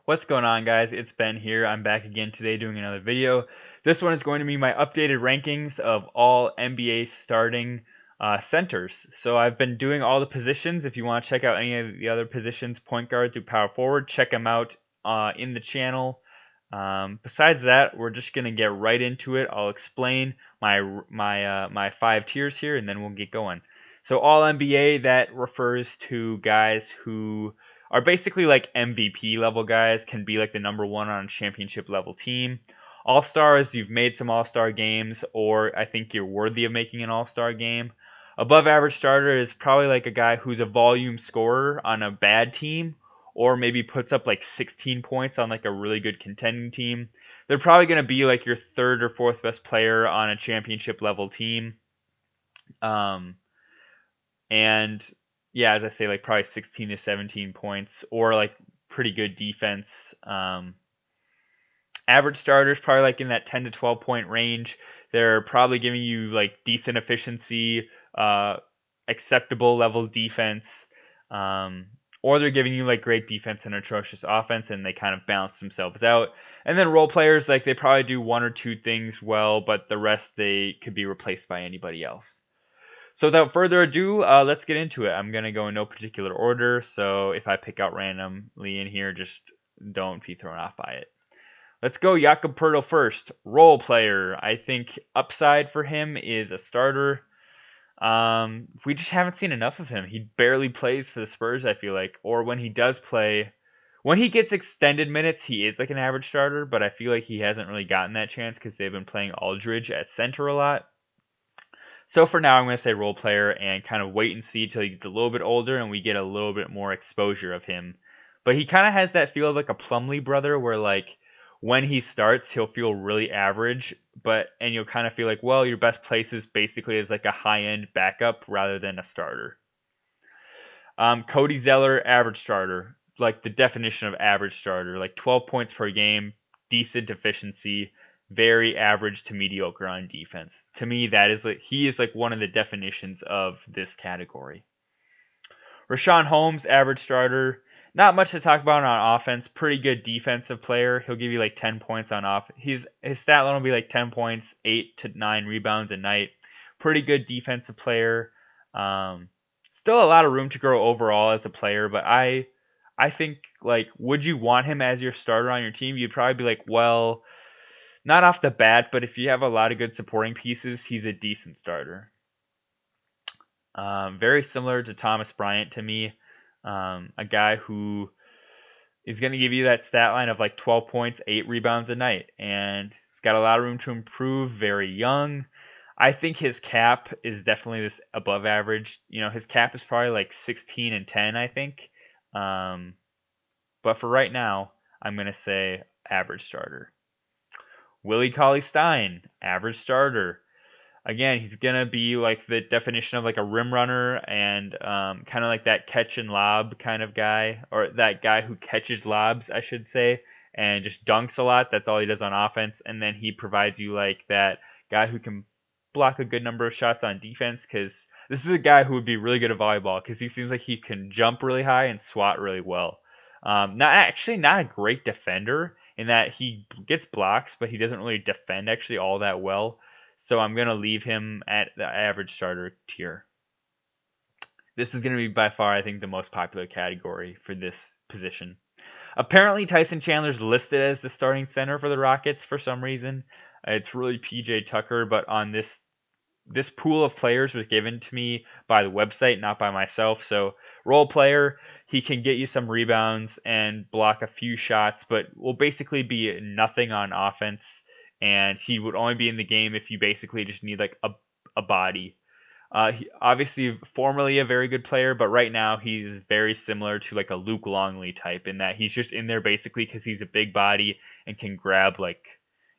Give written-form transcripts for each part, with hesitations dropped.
What's going on, guys? It's Ben here. I'm back again today doing another video. This one is going to be my updated rankings of all NBA starting centers. So I've been doing all the positions. If you want to check out any of the other positions, point guard through power forward, check them out in the channel. Besides that, we're just gonna get right into it. I'll explain my 5 tiers here, and then we'll get going. So all NBA, that refers to guys who are basically like MVP level guys, can be like the number one on a championship level team. All stars, you've made some all star games, or I think you're worthy of making an all star game. Above average starter is probably like a guy who's a volume scorer on a bad team, or maybe puts up like 16 points on like a really good contending team. They're probably going to be like your third or fourth best player on a championship level team. Um, and yeah, as I say, like probably 16 to 17 points or like pretty good defense. Average starters probably like in that 10 to 12 point range. They're probably giving you like decent efficiency, uh, acceptable level defense, um, or they're giving you like great defense and atrocious offense, and they kind of balance themselves out. And then role players, like they probably do one or two things well, but the rest they could be replaced by anybody else. So without further ado, let's get into it. I'm gonna go in no particular order, so if I pick out randomly in here, just don't be thrown off by it. Let's go Jakob Poeltl first. Role player. I think upside for him is a starter. We just haven't seen enough of him. He barely plays for the Spurs, I feel like. Or when he does play, when he gets extended minutes, he is like an average starter, but I feel like he hasn't really gotten that chance because they've been playing Aldridge at center a lot. So for now, I'm going to say role player and kind of wait and see till he gets a little bit older and we get a little bit more exposure of him. But he kind of has that feel of like a Plumlee brother where like when he starts, he'll feel really average, and you'll kind of feel like, well, your best place is basically as like a high-end backup rather than a starter. Cody Zeller, average starter, like the definition of average starter, like 12 points per game, decent efficiency, very average to mediocre on defense. To me, that is like he is like one of the definitions of this category. Richaun Holmes, average starter. Not much to talk about on offense. Pretty good defensive player. He'll give you like 10 points on off. His stat line will be like 10 points, 8 to 9 rebounds a night. Pretty good defensive player. Um, Still a lot of room to grow overall as a player, but I think like would you want him as your starter on your team? You'd probably be like, well, not off the bat, but if you have a lot of good supporting pieces, he's a decent starter. Very similar to Thomas Bryant to me, a guy who is going to give you that stat line of like 12 points, 8 rebounds a night, and he's got a lot of room to improve. Very young. I think his cap is definitely this above average. You know, his cap is probably like 16 and 10, I think. Um, but for right now, I'm going to say average starter. Willie Cauley Stein, average starter. Again, he's gonna be like the definition of like a rim runner and kind of like that catch and lob kind of guy, or that guy who catches lobs, I should say, and just dunks a lot. That's all he does on offense, and then he provides you like that guy who can block a good number of shots on defense. Because this is a guy who would be really good at volleyball because he seems like he can jump really high and swat really well. Not a great defender in that he gets blocks, but he doesn't really defend actually all that well. So I'm going to leave him at the average starter tier. This is going to be by far, I think, the most popular category for this position. Apparently, Tyson Chandler's listed as the starting center for the Rockets for some reason. It's really PJ Tucker, but on this pool of players was given to me by the website, not by myself. So role player, he can get you some rebounds and block a few shots, but will basically be nothing on offense. And he would only be in the game if you basically just need like a body. Obviously, formerly a very good player, but right now he's very similar to like a Luke Longley type in that he's just in there basically because he's a big body and can grab like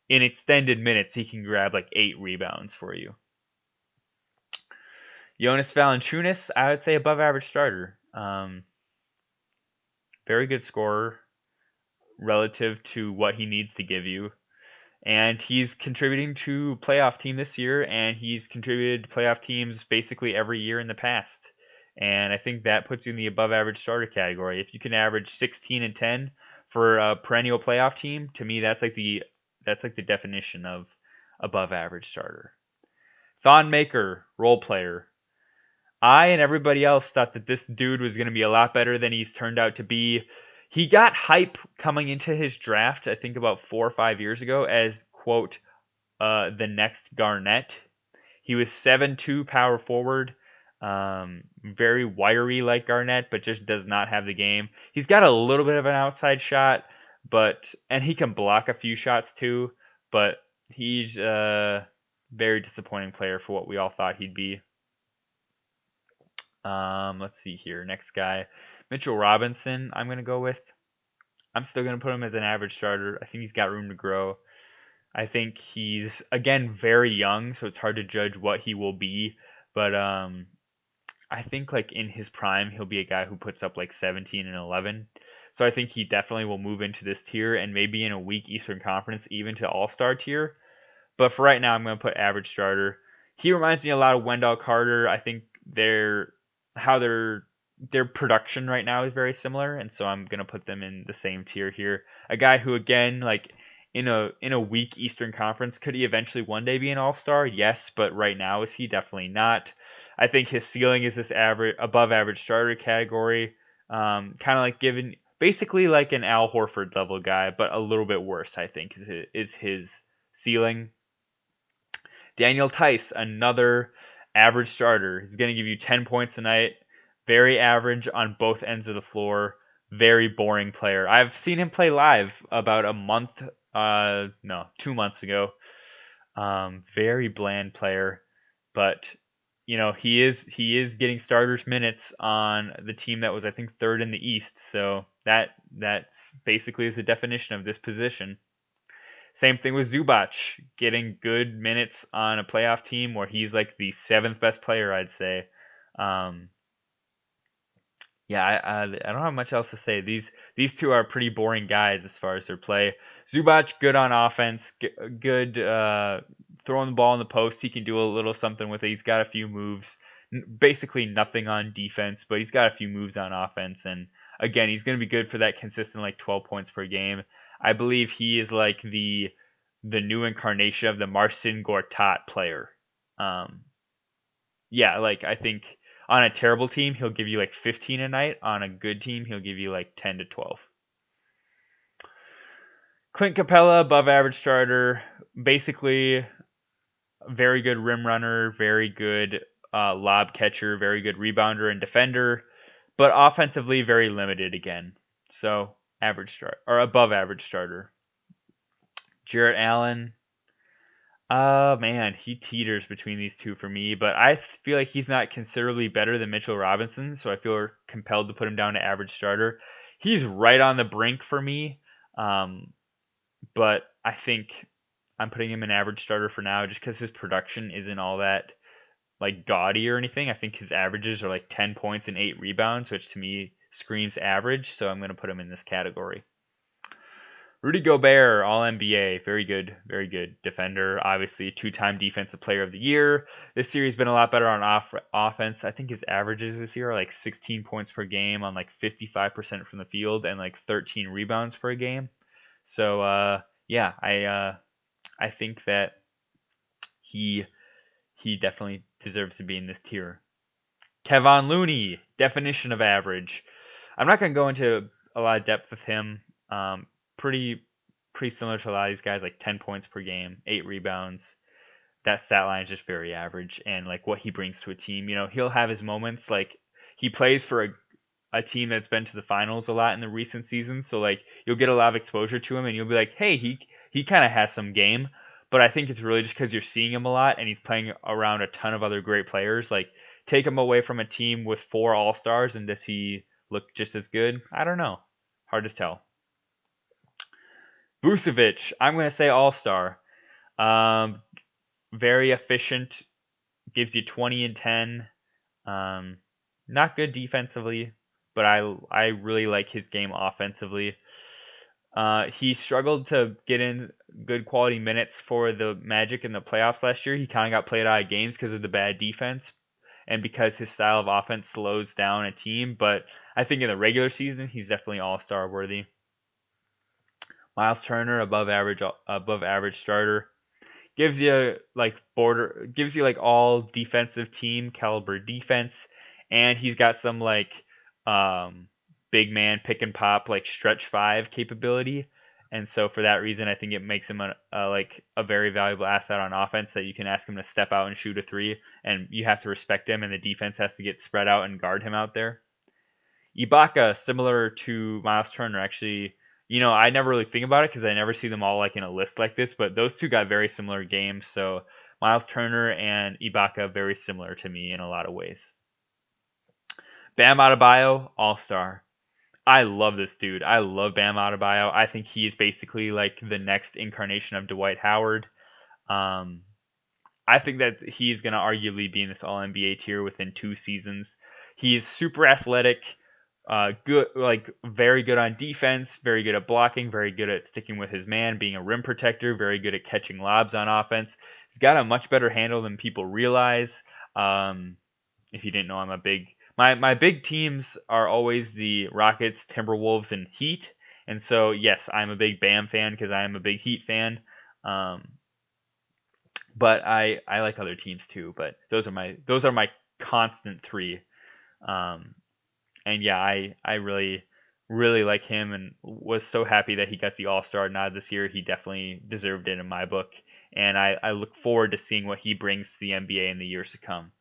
in extended minutes he can grab like 8 rebounds for you. Jonas Valanciunas, I would say above average starter. Very good scorer relative to what he needs to give you. And he's contributing to playoff team this year, and he's contributed to playoff teams basically every year in the past. And I think that puts you in the above average starter category. If you can average 16 and 10 for a perennial playoff team, to me that's like the definition of above average starter. Thon Maker, role player. I and everybody else thought that this dude was going to be a lot better than he's turned out to be. He got hype coming into his draft, I think about 4 or 5 years ago, as quote the next Garnett. He was 7'2" power forward, very wiry like Garnett, but just does not have the game. He's got a little bit of an outside shot, and he can block a few shots too, but he's a very disappointing player for what we all thought he'd be. Let's see here. Next guy, Mitchell Robinson. I'm gonna go with. I'm still gonna put him as an average starter. I think he's got room to grow. I think he's again very young, so it's hard to judge what he will be. But I think like in his prime, he'll be a guy who puts up like 17 and 11. So I think he definitely will move into this tier and maybe in a weak Eastern Conference even to All-Star tier. But for right now, I'm going to put average starter. He reminds me a lot of Wendell Carter. I think how their production right now is very similar, and so I'm going to put them in the same tier here. A guy who again like in a weak Eastern Conference, could he eventually one day be an All-Star? Yes, but right now is he definitely not. I think his ceiling is this average, above average starter category, kind of like given basically like an Al Horford level guy, but a little bit worse. I think is his ceiling. Daniel Tice, another average starter. He's going to give you 10 points a night. Very average on both ends of the floor. Very boring player. I've seen him play live about a month, no, 2 months ago. Very bland player, but he is getting starters minutes on the team that was I think third in the East. So that's basically is the definition of this position. Same thing with Zubac, getting good minutes on a playoff team where he's like the seventh best player, I'd say. Um, yeah, I don't have much else to say. These two are pretty boring guys as far as their play. Zubac, good on offense, good throwing the ball in the post. He can do a little something with it. He's got a few moves. Basically nothing on defense, but he's got a few moves on offense. And again, he's going to be good for that consistent like 12 points per game. I believe he is like the new incarnation of the Marcin Gortat player. Yeah, like I think on a terrible team, he'll give you like 15 a night. On a good team, he'll give you like 10 to 12. Clint Capella, above average starter. Basically, very good rim runner, very good lob catcher, very good rebounder and defender, but offensively very limited again. So average start or above average starter. Jarrett Allen. Man, he teeters between these two for me, but I feel like he's not considerably better than Mitchell Robinson, so I feel compelled to put him down to average starter. He's right on the brink for me, but I think I'm putting him in average starter for now just because his production isn't all that like gaudy or anything. I think his averages are like 10 points and 8 rebounds, which to me screams average, so I'm going to put him in this category. Rudy Gobert, All NBA, very good defender. Obviously, two-time Defensive Player of the Year. This series has been a lot better on offense. I think his averages this year are like 16 points per game on like 55% from the field and like 13 rebounds per game. So yeah, I think that he definitely deserves to be in this tier. Kevon Looney, definition of average. I'm not going to go into a lot of depth with him. Pretty similar to a lot of these guys, like 10 points per game, 8 rebounds. That stat line is just very average, and like what he brings to a team, he'll have his moments. Like he plays for a team that's been to the finals a lot in the recent seasons, so like you'll get a lot of exposure to him, and you'll be like, hey, he kind of has some game. But I think it's really just because you're seeing him a lot, and he's playing around a ton of other great players. Like take him away from a team with 4 All Stars, and does he look just as good? I don't know. Hard to tell. Vucevic, I'm going to say all-star. Very efficient, gives you 20 and 10. Not good defensively, but I really like his game offensively. He struggled to get in good quality minutes for the Magic in the playoffs last year. He kind of got played out of games because of the bad defense and because his style of offense slows down a team. But I think in the regular season, he's definitely all-star worthy. Miles Turner, above average starter. Gives you like all defensive team caliber defense, and he's got some like um big man pick and pop like stretch five capability. And so for that reason, I think it makes him a very valuable asset on offense that you can ask him to step out and shoot a three, and you have to respect him, and the defense has to get spread out and guard him out there. Ibaka, similar to Miles Turner, actually, I never really think about it because I never see them all like in a list like this, but those two got very similar games. So Miles Turner and Ibaka very similar to me in a lot of ways. Bam Adebayo, All Star. I love this dude. I love Bam Adebayo. I think he is basically like the next incarnation of Dwight Howard. Um, I think that he's going to arguably be in this All NBA tier within 2 seasons. He is super athletic, good, like very good on defense, very good at blocking, very good at sticking with his man, being a rim protector, very good at catching lobs on offense. He's got a much better handle than people realize. Um, if you didn't know, I'm a big my big teams are always the Rockets, Timberwolves, and Heat. And so yes, I'm a big Bam fan because I am a big Heat fan. Um, but I like other teams too. But those are my constant three. Um, and yeah, I really like him and was so happy that he got the All Star nod this year. He definitely deserved it in my book, and I look forward to seeing what he brings to the NBA in the years to come.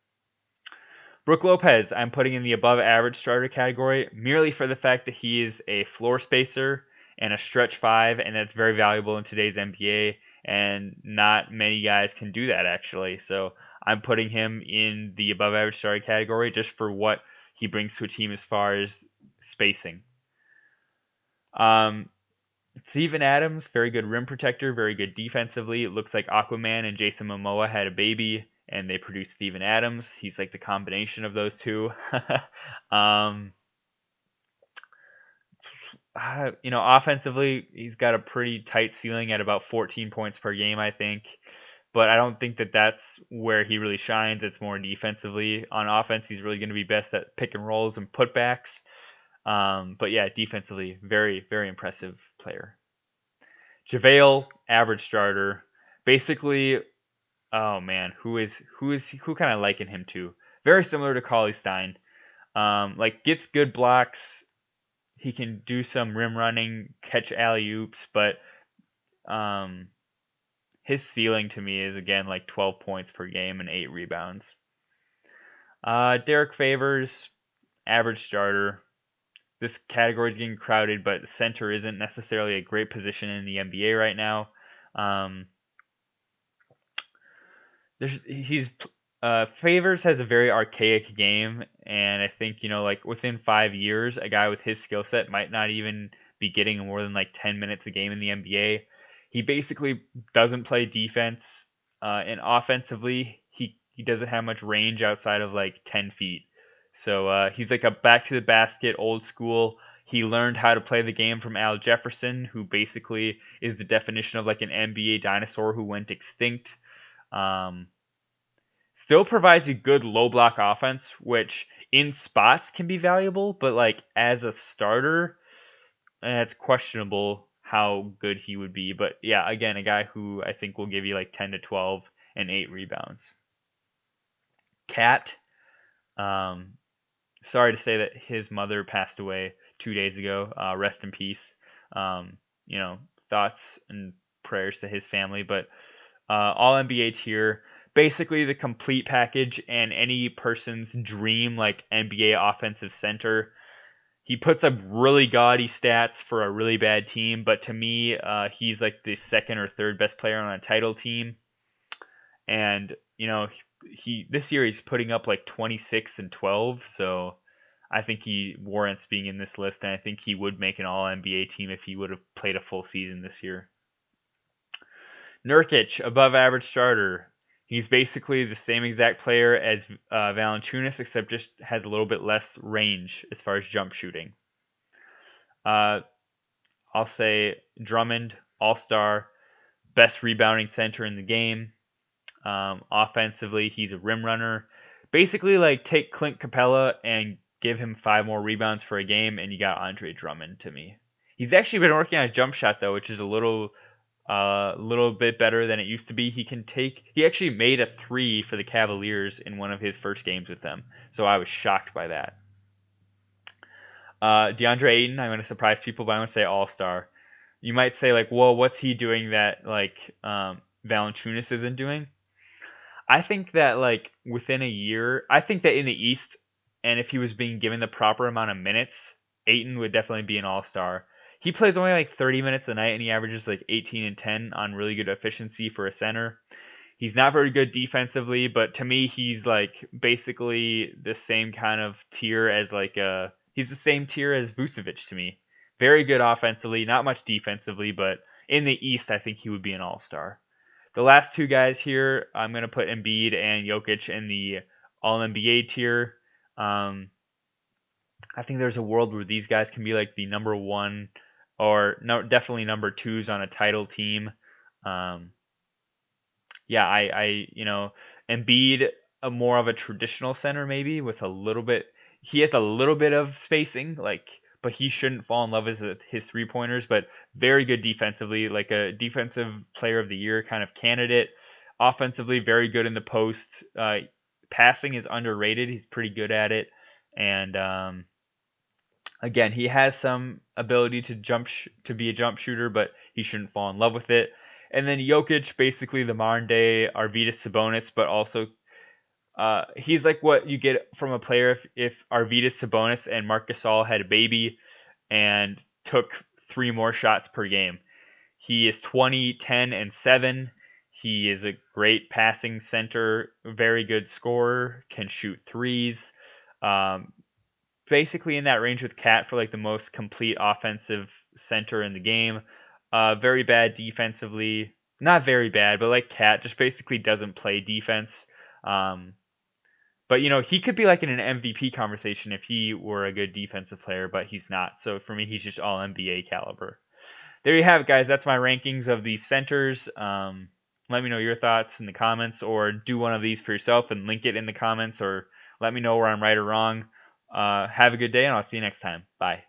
Brook Lopez, I'm putting in the above average starter category merely for the fact that he is a floor spacer and a stretch five, and that's very valuable in today's NBA. And not many guys can do that actually. So I'm putting him in the above average starter category just for what he brings to a team as far as spacing. Um, Steven Adams, very good rim protector, very good defensively. It looks like Aquaman and Jason Momoa had a baby and they produced Steven Adams. He's like the combination of those two. um, Offensively, he's got a pretty tight ceiling at about 14 points per game, I think. But I don't think that that's where he really shines. It's more defensively. On offense, he's really going to be best at pick and rolls and putbacks. But yeah, defensively, very, very impressive player. JaVale, average starter. Basically, oh man, who kind of liken him to? Very similar to Cauley Stein. Like gets good blocks. He can do some rim running, catch alley oops, but um, his ceiling to me is again like 12 points per game and 8 rebounds. Derek Favors, average starter. This category is getting crowded, but center isn't necessarily a great position in the NBA right now. Um, he's Favors has a very archaic game, and I think like within 5 years, a guy with his skill set might not even be getting more than like 10 minutes a game in the NBA. He basically doesn't play defense, and offensively, he doesn't have much range outside of like 10 feet. So he's like a back to the basket, old school. He learned how to play the game from Al Jefferson, who basically is the definition of like an NBA dinosaur who went extinct. Um, Still provides you good low block offense, which in spots can be valuable, but like as a starter, it's questionable how good he would be. But yeah, again, a guy who I think will give you like 10 to 12 and 8 rebounds. Cat, um, sorry to say that his mother passed away 2 days ago. Rest in peace. Um, Thoughts and prayers to his family, but all NBA tier, basically the complete package and any person's dream like NBA offensive center. He puts up really gaudy stats for a really bad team, but to me, he's like the second or third best player on a title team. And he this year he's putting up like 26 and 12, so I think he warrants being in this list, and I think he would make an All NBA team if he would have played a full season this year. Nurkic, above average starter. He's basically the same exact player as Valanciunas, except just has a little bit less range as far as jump shooting. Uh, I'll say Drummond, all-star, best rebounding center in the game. Offensively, he's a rim runner. Basically, like take Clint Capella and give him 5 more rebounds for a game, and you got Andre Drummond to me. He's actually been working on a jump shot though, which is a little bit better than it used to be. He actually made a three for the Cavaliers in one of his first games with them, so I was shocked by that. DeAndre Ayton, I'm gonna surprise people, but I'm gonna say All Star. You might say like, well, what's he doing that like Valanciunas isn't doing? I think that like within a year, I think that in the East, and if he was being given the proper amount of minutes, Aiton would definitely be an all-star. He plays only like 30 minutes a night, and he averages like 18 and 10 on really good efficiency for a center. He's not very good defensively, but to me, he's like basically the same kind of tier as he's the same tier as Vucevic to me. Very good offensively, not much defensively, but in the East, I think he would be an all-star. The last two guys here, I'm going to put Embiid and Jokic in the All NBA tier. Um, I think there's a world where these guys can be like the number one or no, definitely number twos on a title team. Um, yeah, Embiid, a more of a traditional center maybe with a little bit. He has a little bit of spacing, but he shouldn't fall in love with his 3 pointers. But very good defensively, like a defensive player of the year kind of candidate. Offensively, very good in the post. Passing is underrated. He's pretty good at it, and again, he has some ability to be a jump shooter, but he shouldn't fall in love with it. And then Jokic, basically the modern day Arvydas Sabonis, but also he's like what you get from a player if Arvydas Sabonis and Marc Gasol had a baby and took 3 more shots per game. He is 20, 10, and 7. He is a great passing center, very good scorer, can shoot threes. Um, Basically in that range with Cat for like the most complete offensive center in the game. Very bad defensively, not very bad, but like Cat just basically doesn't play defense. Um, but he could be like in an MVP conversation if he were a good defensive player, but he's not. So for me, he's just all NBA caliber. There you have it, guys. That's my rankings of these centers. Let me know your thoughts in the comments, or do one of these for yourself and link it in the comments, or let me know where I'm right or wrong. Have a good day, and I'll see you next time. Bye.